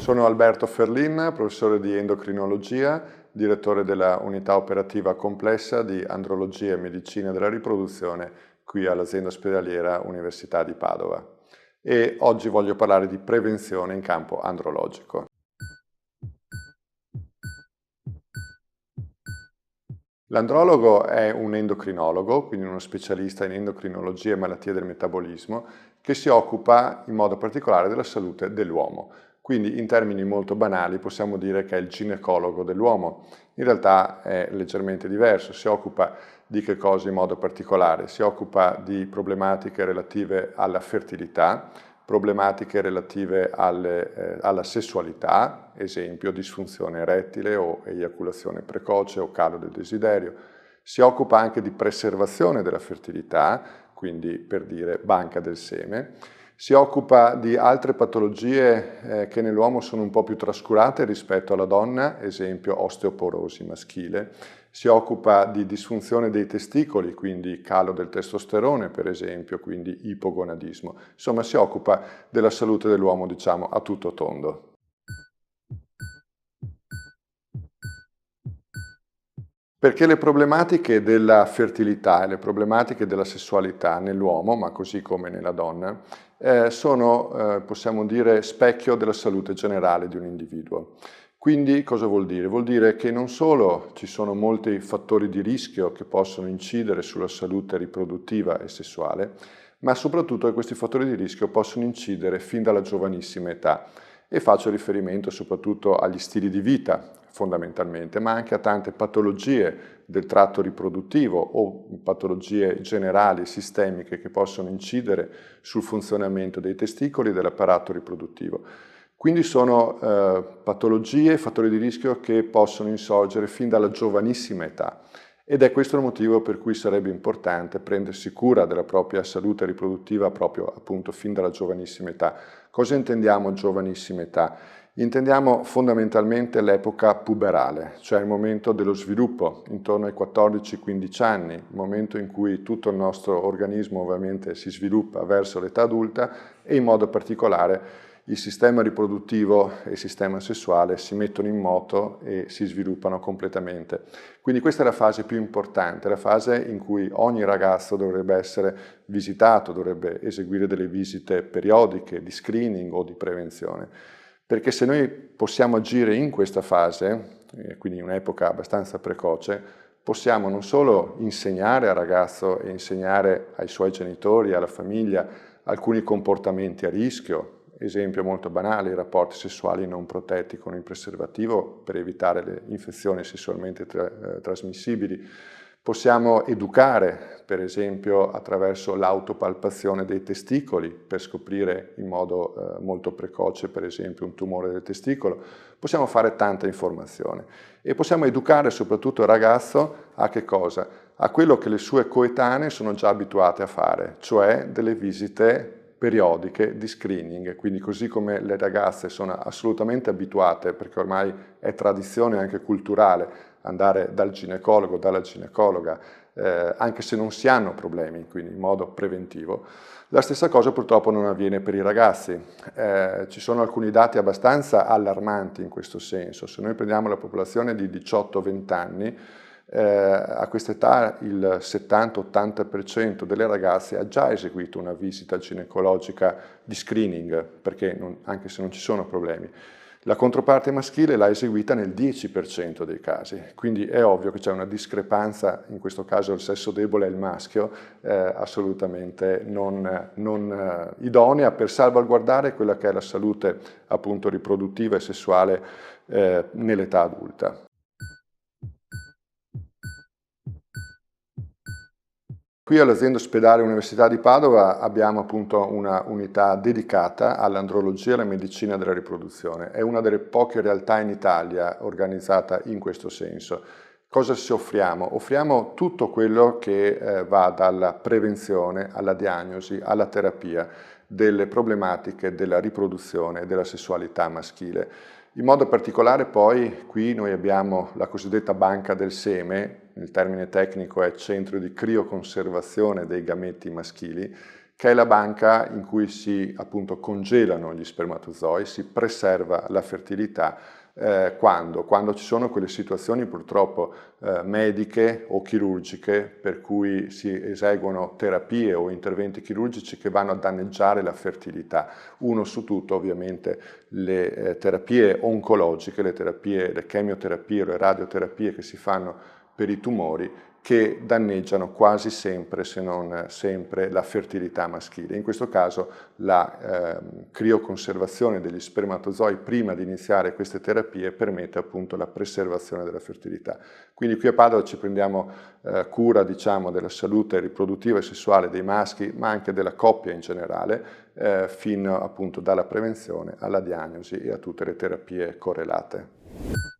Sono Alberto Ferlin, professore di endocrinologia, direttore della unità operativa complessa di andrologia e medicina della riproduzione qui all'azienda ospedaliera Università di Padova. E oggi voglio parlare di prevenzione in campo andrologico. L'andrologo è un endocrinologo, quindi uno specialista in endocrinologia e malattie del metabolismo, che si occupa in modo particolare della salute dell'uomo. Quindi in termini molto banali possiamo dire che è il ginecologo dell'uomo. In realtà è leggermente diverso, si occupa di che cosa in modo particolare? Si occupa di problematiche relative alla fertilità, problematiche relative alla sessualità, esempio disfunzione erettile o eiaculazione precoce o calo del desiderio. Si occupa anche di preservazione della fertilità, quindi per dire banca del seme. Si occupa di altre patologie che nell'uomo sono un po' più trascurate rispetto alla donna, esempio osteoporosi maschile. Si occupa di disfunzione dei testicoli, quindi calo del testosterone per esempio, quindi ipogonadismo. Insomma si occupa della salute dell'uomo, diciamo, a tutto tondo. Perché le problematiche della fertilità e le problematiche della sessualità nell'uomo, ma così come nella donna, sono, possiamo dire, specchio della salute generale di un individuo. Quindi cosa vuol dire? Vuol dire che non solo ci sono molti fattori di rischio che possono incidere sulla salute riproduttiva e sessuale, ma soprattutto che questi fattori di rischio possono incidere fin dalla giovanissima età. E faccio riferimento soprattutto agli stili di vita, fondamentalmente, ma anche a tante patologie del tratto riproduttivo o patologie generali, sistemiche, che possono incidere sul funzionamento dei testicoli e dell'apparato riproduttivo. Quindi sono patologie, fattori di rischio che possono insorgere fin dalla giovanissima età. Ed è questo il motivo per cui sarebbe importante prendersi cura della propria salute riproduttiva proprio appunto fin dalla giovanissima età. Cosa intendiamo giovanissima età? Intendiamo fondamentalmente l'epoca puberale, cioè il momento dello sviluppo, intorno ai 14-15 anni, il momento in cui tutto il nostro organismo ovviamente si sviluppa verso l'età adulta e in modo particolare il sistema riproduttivo e il sistema sessuale si mettono in moto e si sviluppano completamente. Quindi questa è la fase più importante, la fase in cui ogni ragazzo dovrebbe essere visitato, dovrebbe eseguire delle visite periodiche di screening o di prevenzione. Perché se noi possiamo agire in questa fase, quindi in un'epoca abbastanza precoce, possiamo non solo insegnare al ragazzo e insegnare ai suoi genitori, alla famiglia, alcuni comportamenti a rischio, esempio molto banale, i rapporti sessuali non protetti con il preservativo per evitare le infezioni sessualmente trasmissibili. Possiamo educare, per esempio, attraverso l'autopalpazione dei testicoli per scoprire in modo molto precoce, per esempio, un tumore del testicolo. Possiamo fare tanta informazione e possiamo educare soprattutto il ragazzo a che cosa? A quello che le sue coetanee sono già abituate a fare, cioè delle visite periodiche di screening, quindi così come le ragazze sono assolutamente abituate, perché ormai è tradizione anche culturale, andare dal ginecologo, dalla ginecologa, anche se non si hanno problemi, quindi in modo preventivo. La stessa cosa purtroppo non avviene per i ragazzi. Ci sono alcuni dati abbastanza allarmanti in questo senso. Se noi prendiamo la popolazione di 18-20 anni, a questa età il 70-80% delle ragazze ha già eseguito una visita ginecologica di screening, perché anche se non ci sono problemi. La controparte maschile l'ha eseguita nel 10% dei casi, quindi è ovvio che c'è una discrepanza, in questo caso il sesso debole è il maschio, assolutamente non idonea per salvaguardare quella che è la salute appunto riproduttiva e sessuale nell'età adulta. Qui all'azienda ospedale Università di Padova abbiamo appunto una unità dedicata all'andrologia e alla medicina della riproduzione. È una delle poche realtà in Italia organizzata in questo senso. Cosa ci offriamo? Offriamo tutto quello che va dalla prevenzione alla diagnosi, alla terapia delle problematiche della riproduzione e della sessualità maschile. In modo particolare poi qui noi abbiamo la cosiddetta banca del seme, il termine tecnico è centro di crioconservazione dei gameti maschili, che è la banca in cui si appunto congelano gli spermatozoi, si preserva la fertilità. Quando ci sono quelle situazioni purtroppo mediche o chirurgiche per cui si eseguono terapie o interventi chirurgici che vanno a danneggiare la fertilità. Uno su tutto ovviamente le terapie oncologiche, le chemioterapie o le radioterapie che si fanno per i tumori, che danneggiano quasi sempre, se non sempre, la fertilità maschile. In questo caso la crioconservazione degli spermatozoi prima di iniziare queste terapie permette appunto la preservazione della fertilità. Quindi qui a Padova ci prendiamo cura, diciamo, della salute riproduttiva e sessuale dei maschi, ma anche della coppia in generale, fino appunto dalla prevenzione alla diagnosi e a tutte le terapie correlate.